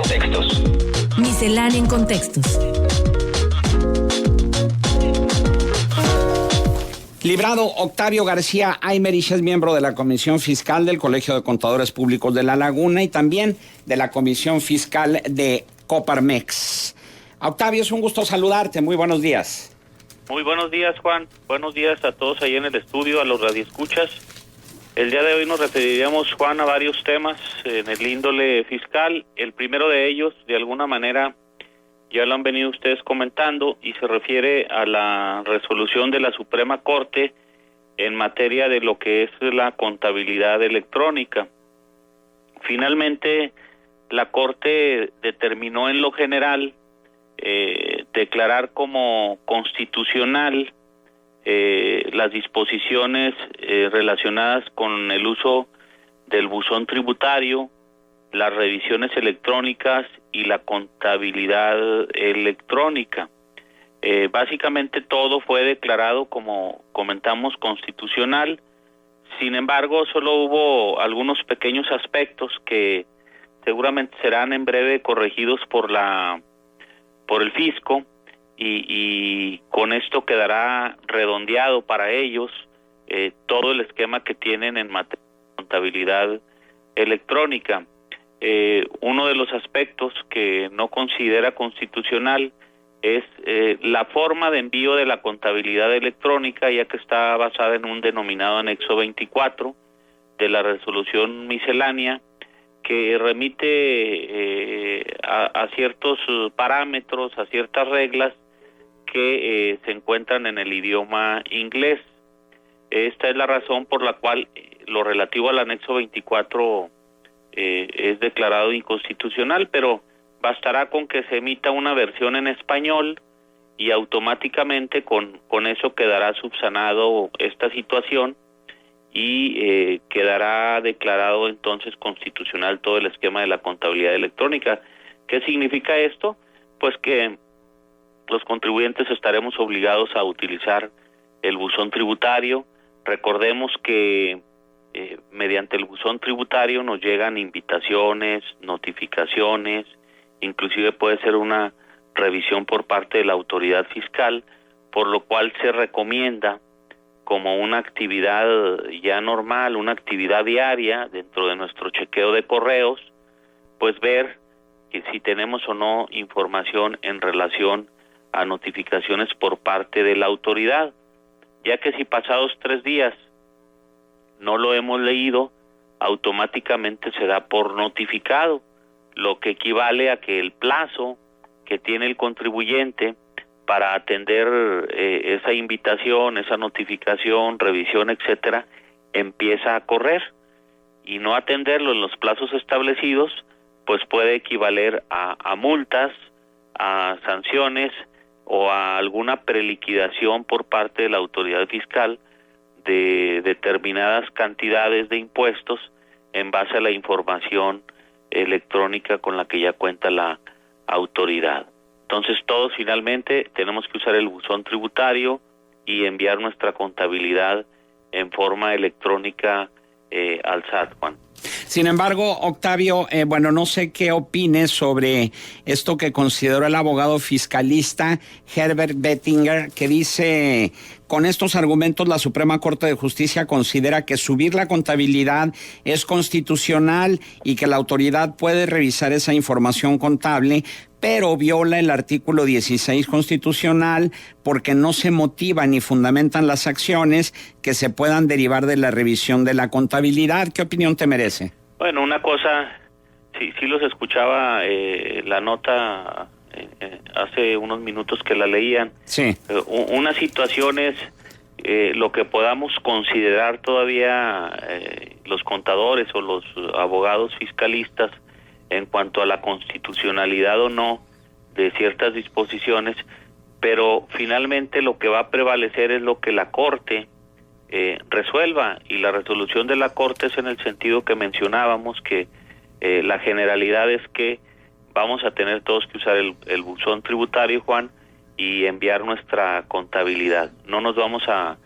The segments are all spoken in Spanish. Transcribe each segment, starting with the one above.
contextos. Miscelánea en contextos. Librado Octavio García Aymerich es miembro de la Comisión Fiscal del Colegio de Contadores Públicos de La Laguna y también de la Comisión Fiscal de Coparmex. Octavio, es un gusto saludarte. Muy buenos días. Muy buenos días, Juan. Buenos días a todos ahí en el estudio, a los radioescuchas. El día de hoy nos referiríamos, Juan, a varios temas en el índole fiscal. El primero de ellos, de alguna manera, ya lo han venido ustedes comentando y se refiere a la resolución de la Suprema Corte en materia de lo que es la contabilidad electrónica. Finalmente, la Corte determinó en lo general declarar como constitucional las disposiciones relacionadas con el uso del buzón tributario, las revisiones electrónicas y la contabilidad electrónica. Básicamente todo fue declarado, como comentamos, constitucional. Sin embargo, solo hubo algunos pequeños aspectos que seguramente serán en breve corregidos por el fisco y con esto quedará redondeado para ellos todo el esquema que tienen en materia de contabilidad electrónica. Uno de los aspectos que no considera constitucional es la forma de envío de la contabilidad electrónica, ya que está basada en un denominado anexo 24 de la resolución miscelánea, que remite a ciertos parámetros, a ciertas reglas que se encuentran en el idioma inglés. Esta es la razón por la cual lo relativo al anexo 24 es declarado inconstitucional, pero bastará con que se emita una versión en español y automáticamente con eso quedará subsanado esta situación y quedará declarado entonces constitucional todo el esquema de la contabilidad electrónica. ¿Qué significa esto? Pues que los contribuyentes estaremos obligados a utilizar el buzón tributario. Recordemos que mediante el buzón tributario nos llegan invitaciones, notificaciones, inclusive puede ser una revisión por parte de la autoridad fiscal, por lo cual se recomienda como una actividad ya normal, una actividad diaria dentro de nuestro chequeo de correos, pues ver que si tenemos o no información en relación a notificaciones por parte de la autoridad, ya que si pasados 3 días no lo hemos leído, automáticamente se da por notificado, lo que equivale a que el plazo que tiene el contribuyente para atender esa invitación, esa notificación, revisión, etcétera, empieza a correr, y no atenderlo en los plazos establecidos, pues puede equivaler a multas, a sanciones o a alguna preliquidación por parte de la autoridad fiscal de determinadas cantidades de impuestos en base a la información electrónica con la que ya cuenta la autoridad. Entonces todos finalmente tenemos que usar el buzón tributario y enviar nuestra contabilidad en forma electrónica al SAT, Juan. Sin embargo, Octavio, no sé qué opines sobre esto que consideró el abogado fiscalista Herbert Bettinger, que dice: con estos argumentos la Suprema Corte de Justicia considera que subir la contabilidad es constitucional y que la autoridad puede revisar esa información contable, pero viola el artículo 16 constitucional porque no se motivan ni fundamentan las acciones que se puedan derivar de la revisión de la contabilidad. ¿Qué opinión te merece? Bueno, una cosa, sí los escuchaba la nota hace unos minutos que la leían. Sí. Una situación es lo que podamos considerar todavía los contadores o los abogados fiscalistas en cuanto a la constitucionalidad o no de ciertas disposiciones, pero finalmente lo que va a prevalecer es lo que la Corte resuelva, y la resolución de la Corte es en el sentido que mencionábamos, que la generalidad es que vamos a tener todos que usar el buzón tributario, Juan, y enviar nuestra contabilidad. No nos vamos a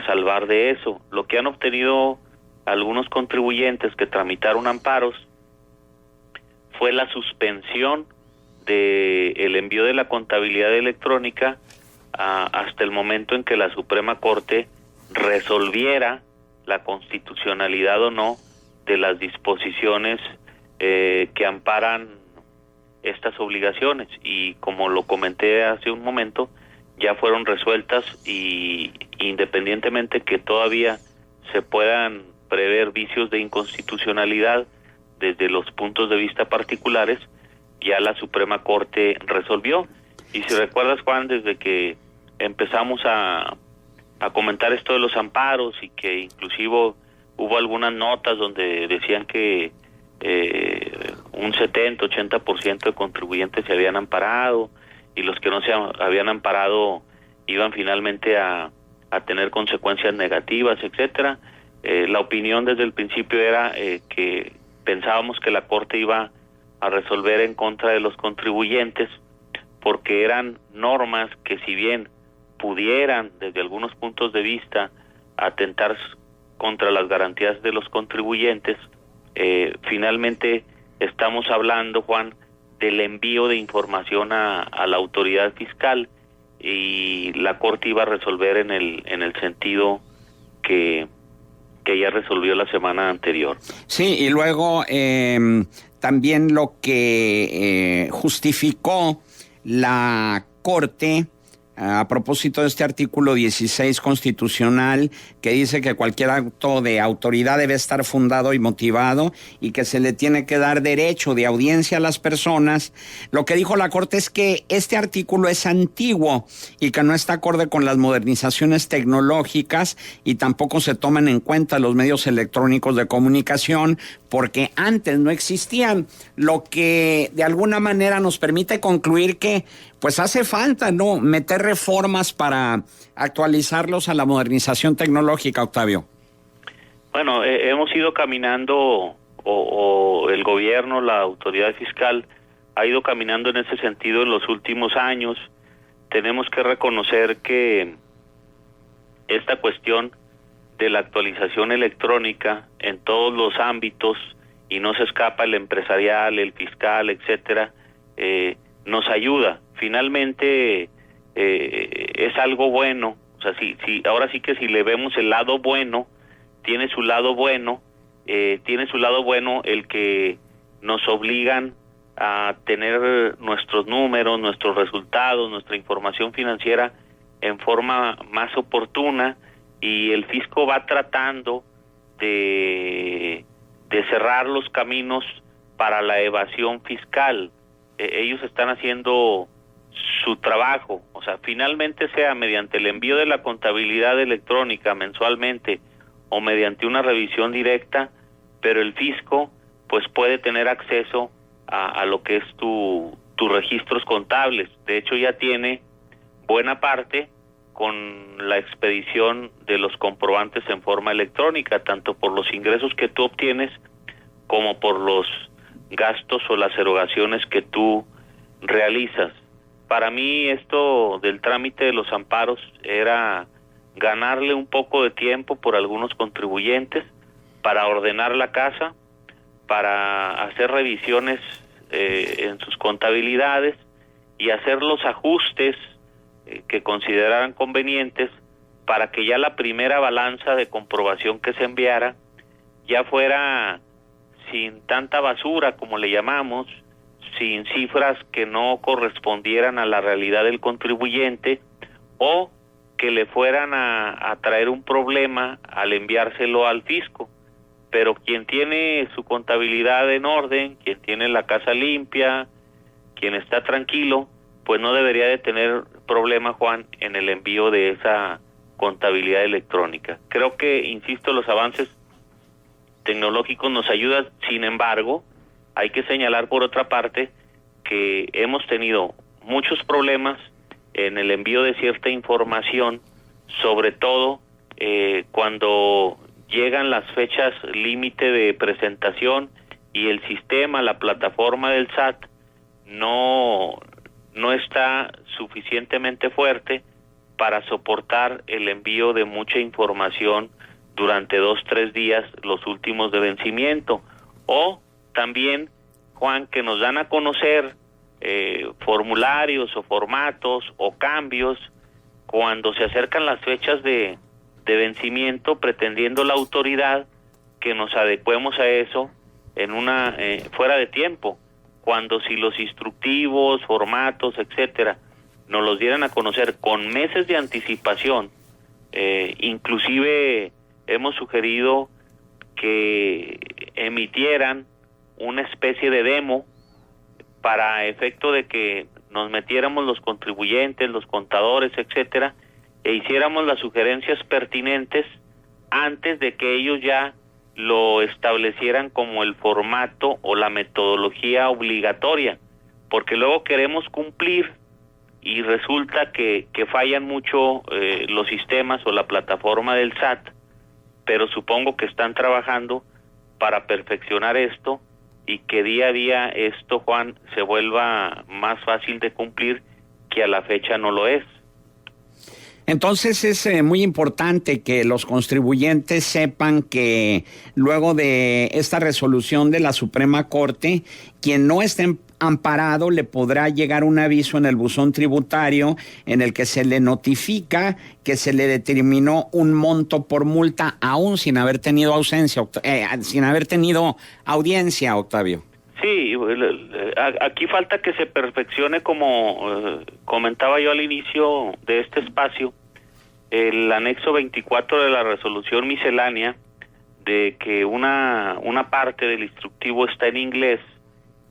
salvar de eso. Lo que han obtenido algunos contribuyentes que tramitaron amparos fue la suspensión de el envío de la contabilidad electrónica hasta el momento en que la Suprema Corte resolviera la constitucionalidad o no de las disposiciones que amparan estas obligaciones, y como lo comenté hace un momento, ya fueron resueltas, y independientemente que todavía se puedan prever vicios de inconstitucionalidad desde los puntos de vista particulares, ya la Suprema Corte resolvió. Y si recuerdas, Juan, desde que empezamos a comentar esto de los amparos, y que inclusive hubo algunas notas donde decían que un 70-80% de contribuyentes se habían amparado, y los que no se habían amparado iban finalmente a tener consecuencias negativas, etcétera. La opinión desde el principio era que pensábamos que la Corte iba a resolver en contra de los contribuyentes, porque eran normas que, si bien pudieran desde algunos puntos de vista atentar contra las garantías de los contribuyentes, finalmente estamos hablando, Juan, del envío de información a la autoridad fiscal, y la Corte iba a resolver en el sentido que ya resolvió la semana anterior. Sí, y luego también lo que justificó la Corte a propósito de este artículo 16 constitucional, que dice que cualquier acto de autoridad debe estar fundado y motivado, y que se le tiene que dar derecho de audiencia a las personas. Lo que dijo la Corte es que este artículo es antiguo y que no está acorde con las modernizaciones tecnológicas, y tampoco se toman en cuenta los medios electrónicos de comunicación, porque antes no existían, lo que de alguna manera nos permite concluir que pues hace falta, ¿no?, meter reformas para actualizarlos a la modernización tecnológica, Octavio. Bueno, hemos ido caminando, o el gobierno, la autoridad fiscal, ha ido caminando en ese sentido en los últimos años. Tenemos que reconocer que esta cuestión de la actualización electrónica en todos los ámbitos, y no se escapa el empresarial, el fiscal, etcétera, nos ayuda. Finalmente es algo bueno. O sea, ahora sí que si le vemos el lado bueno, tiene su lado bueno el que nos obligan a tener nuestros números, nuestros resultados, nuestra información financiera en forma más oportuna, y el fisco va tratando de cerrar los caminos para la evasión fiscal. Ellos están haciendo su trabajo, o sea, finalmente, sea mediante el envío de la contabilidad electrónica mensualmente o mediante una revisión directa, pero el fisco pues puede tener acceso a lo que es tus registros contables. De hecho, ya tiene buena parte con la expedición de los comprobantes en forma electrónica, tanto por los ingresos que tú obtienes como por los gastos o las erogaciones que tú realizas. Para mí esto del trámite de los amparos era ganarle un poco de tiempo por algunos contribuyentes para ordenar la casa, para hacer revisiones en sus contabilidades y hacer los ajustes que consideraran convenientes, para que ya la primera balanza de comprobación que se enviara ya fuera sin tanta basura, como le llamamos, sin cifras que no correspondieran a la realidad del contribuyente, o que le fueran a traer un problema al enviárselo al fisco. Pero quien tiene su contabilidad en orden, quien tiene la casa limpia, quien está tranquilo, pues no debería de tener problema, Juan, en el envío de esa contabilidad electrónica. Creo que, insisto, los avances tecnológicos nos ayudan. Sin embargo, hay que señalar por otra parte que hemos tenido muchos problemas en el envío de cierta información, sobre todo cuando llegan las fechas límite de presentación y el sistema, la plataforma del SAT no está suficientemente fuerte para soportar el envío de mucha información durante 2-3 días, los últimos de vencimiento. O también Juan, que nos dan a conocer formularios o formatos o cambios cuando se acercan las fechas de vencimiento, pretendiendo la autoridad que nos adecuemos a eso en fuera de tiempo, cuando si los instructivos, formatos, etcétera, nos los dieran a conocer con meses de anticipación. Inclusive hemos sugerido que emitieran una especie de demo para efecto de que nos metiéramos los contribuyentes, los contadores, etcétera, e hiciéramos las sugerencias pertinentes antes de que ellos ya lo establecieran como el formato o la metodología obligatoria, porque luego queremos cumplir y resulta que fallan mucho los sistemas o la plataforma del SAT, pero supongo que están trabajando para perfeccionar esto y que día a día esto, Juan, se vuelva más fácil de cumplir, que a la fecha no lo es. Entonces es muy importante que los contribuyentes sepan que luego de esta resolución de la Suprema Corte, quien no esté amparado le podrá llegar un aviso en el buzón tributario en el que se le notifica que se le determinó un monto por multa aún sin haber tenido audiencia, Octavio. Sí, aquí falta que se perfeccione, como comentaba yo al inicio de este espacio, el anexo 24 de la resolución miscelánea, de que una parte del instructivo está en inglés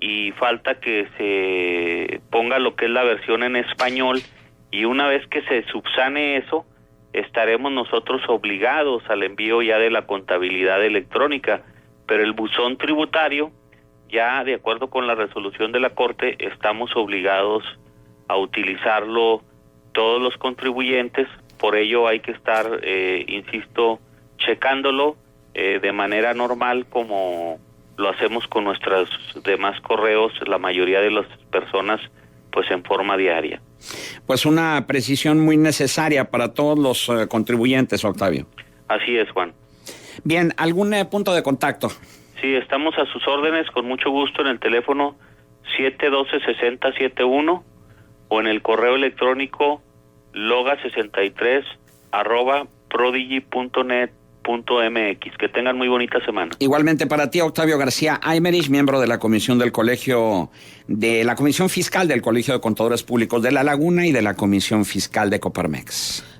y falta que se ponga lo que es la versión en español, y una vez que se subsane eso, estaremos nosotros obligados al envío ya de la contabilidad electrónica, pero el buzón tributario, ya de acuerdo con la resolución de la Corte, estamos obligados a utilizarlo todos los contribuyentes. Por ello hay que estar, insisto, checándolo de manera normal, como lo hacemos con nuestros demás correos, la mayoría de las personas, pues en forma diaria. Pues una precisión muy necesaria para todos los contribuyentes, Octavio. Así es, Juan. Bien, ¿algún punto de contacto? Sí, estamos a sus órdenes, con mucho gusto, en el teléfono 712-6071 o en el correo electrónico loga63@prodigy.net.mx. Que tengan muy bonita semana. Igualmente para ti, Octavio García Aymerich, miembro de la comisión de la Comisión Fiscal del Colegio de Contadores Públicos de La Laguna y de la Comisión Fiscal de Coparmex.